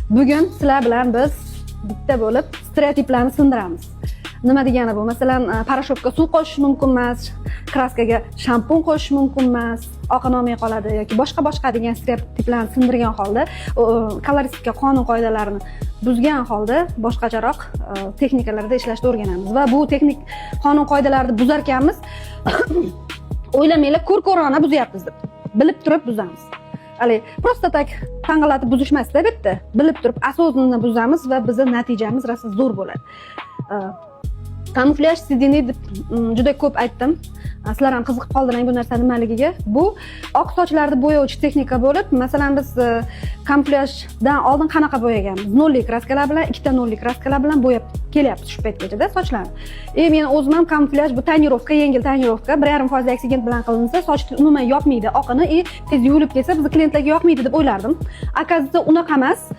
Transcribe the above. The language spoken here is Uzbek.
Bugun sizlar bilan biz bitta bo'lib stereotiplarni sindiramiz. Nima degani bu? Masalan, parashokka suv qo'shish mumkin emas, kraskaga shampun qo'shish mumkin emas, oqin olmay qoladi yoki boshqa degan stereotiplarni sindirgan holda, koloristika qonun qoidalarini buzgan holda boshqacharoq texnikalarda ishlashni o'rganamiz va bu texnik qonun qoidalarini buzar ekanmiz. O'ylamanglar, ko'r-ko'rona buzyapmiz deb. Bilib turib buzamiz. Hali просто tak tang'alatib buzishmasda bitta. Bilib turib asosini buzamiz va bizning natijamiz rosa zo'r bo'ladi. Kamuflyaj sidini deb juda ko'p aytdim. Sizlar ham qiziqib qoldilar bu narsa nimaligiga. Bu oq sochlarni bo'yovchi texnika bo'lib, masalan biz kamuflyajdan oldin qanaqa bo'yaganmiz? Nolli kraskalar bilan, ikkita nolli kraskalar bilan bo'yab kelyapti shu paytgacha sochlarni. Men o'zim ham kamuflyaj bu tonirovka, yengil tonirovka 1,5% oksigent bilan qilinsa, sochni umuman yopmaydi oqini, tez yuvilib ketsa, biz klientlarga yoqmaydi deb o'ylardim. Akazida unaqa emas.